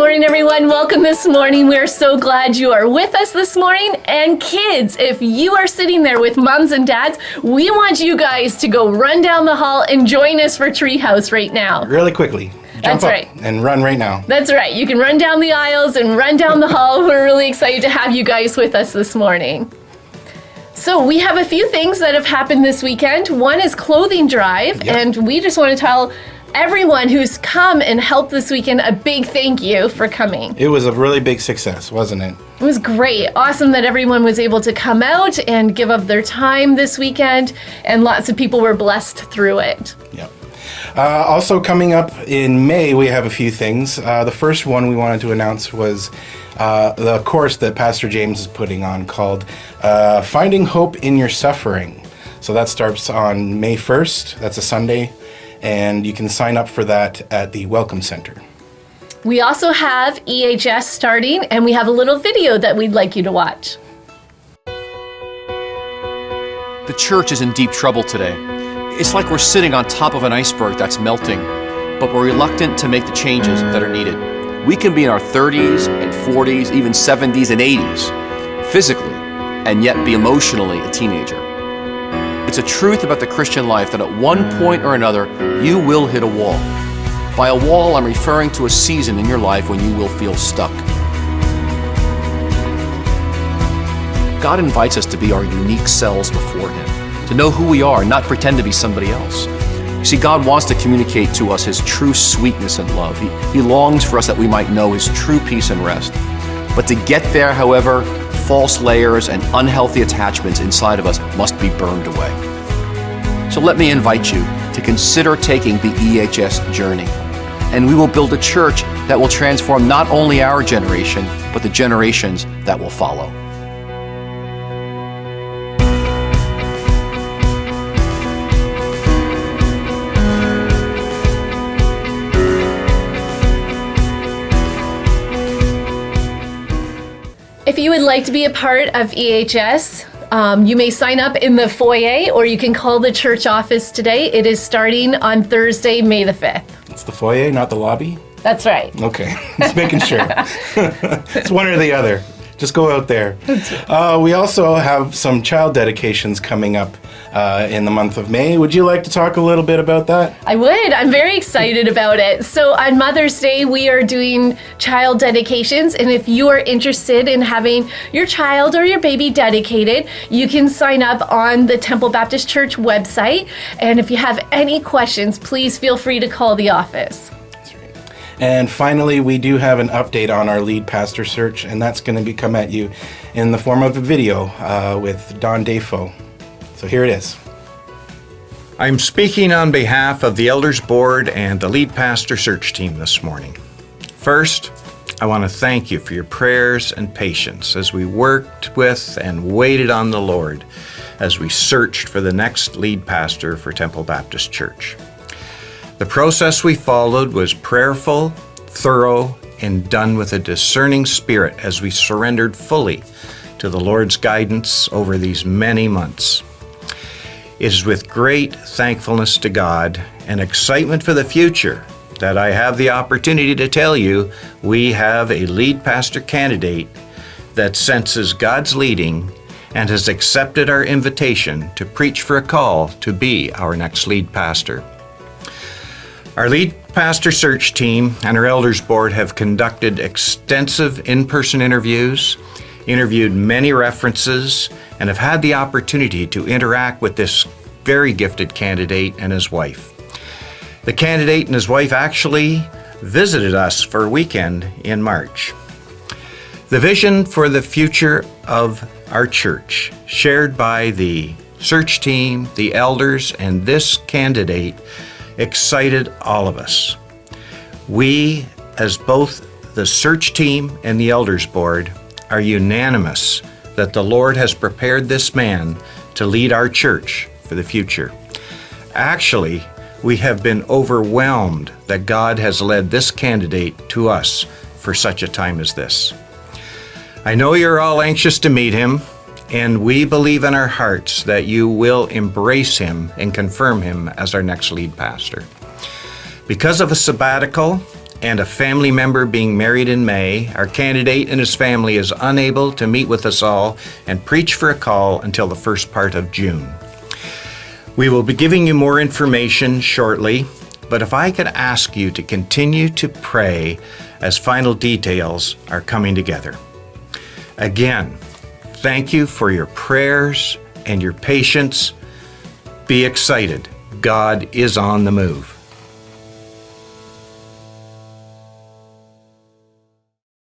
morning, everyone. Welcome this morning. We're so glad you are with us this morning. And kids, if you are sitting there with moms and dads, we want you guys to go run down the hall and join us for Treehouse right now. Really quickly. Jump That's up right. and run right now. That's right. You can run down the aisles and run down the hall. We're really excited to have you guys with us this morning. So we have a few things that have happened this weekend. One is clothing drive, and we just want to tell everyone who's come and helped this weekend a big thank you for coming. It was a really big success, wasn't it? It was great. Awesome that everyone was able to come out and give up their time this weekend, and lots of people were blessed through it. Yep. Also coming up in May, we have a few things. The first one we wanted to announce was the course that Pastor James is putting on called Finding Hope in Your Suffering. So that starts on May 1st. That's a Sunday. And you can sign up for that at the Welcome Center. We also have EHS starting, and we have a little video that we'd like you to watch. The church is in deep trouble today. It's like we're sitting on top of an iceberg that's melting, but we're reluctant to make the changes that are needed. We can be in our 30s and 40s, even 70s and 80s, physically, and yet be emotionally a teenager. It's a truth about the Christian life that at one point or another, you will hit a wall. By a wall, I'm referring to a season in your life when you will feel stuck. God invites us to be our unique selves before Him, to know who we are, not pretend to be somebody else. You see, God wants to communicate to us His true sweetness and love. He longs for us that we might know His true peace and rest. But to get there, however, false layers and unhealthy attachments inside of us must be burned away. So let me invite you to consider taking the EHS journey. And we will build a church that will transform not only our generation, but the generations that will follow. If you would like to be a part of EHS, you may sign up in the foyer, or you can call the church office today. It is starting on Thursday, May the 5th. It's the foyer, not the lobby? That's right. Okay, just making sure. It's one or the other. Just go out there. We also have some child dedications coming up in the month of May. Would you like to talk a little bit about that? I would. I'm very excited about it. So on Mother's Day, we are doing child dedications. And if you are interested in having your child or your baby dedicated, you can sign up on the Temple Baptist Church website. And if you have any questions, please feel free to call the office. And finally, we do have an update on our lead pastor search, and that's going to be come at you in the form of a video with Don Defoe. So here it is. I'm speaking on behalf of the Elders Board and the lead pastor search team this morning. First, I want to thank you for your prayers and patience as we worked with and waited on the Lord as we searched for the next lead pastor for Temple Baptist Church. The process we followed was prayerful, thorough, and done with a discerning spirit as we surrendered fully to the Lord's guidance over these many months. It is with great thankfulness to God and excitement for the future that I have the opportunity to tell you we have a lead pastor candidate that senses God's leading and has accepted our invitation to preach for a call to be our next lead pastor. Our lead pastor search team and our elders board have conducted extensive in-person interviews, interviewed many references, and have had the opportunity to interact with this very gifted candidate and his wife. The candidate and his wife actually visited us for a weekend in March. The vision for the future of our church, shared by the search team, the elders, and this candidate, excited all of us. We, as both the search team and the elders board, are unanimous that the Lord has prepared this man to lead our church for the future. Actually, we have been overwhelmed that God has led this candidate to us for such a time as this. I know you're all anxious to meet him, and we believe in our hearts that you will embrace him and confirm him as our next lead pastor. Because of a sabbatical and a family member being married in May. Our candidate and his family is unable to meet with us all and preach for a call until the first part of June. We will be giving you more information shortly, but if I could ask you to continue to pray as final details are coming together. Again, thank you for your prayers and your patience. Be excited. God is on the move.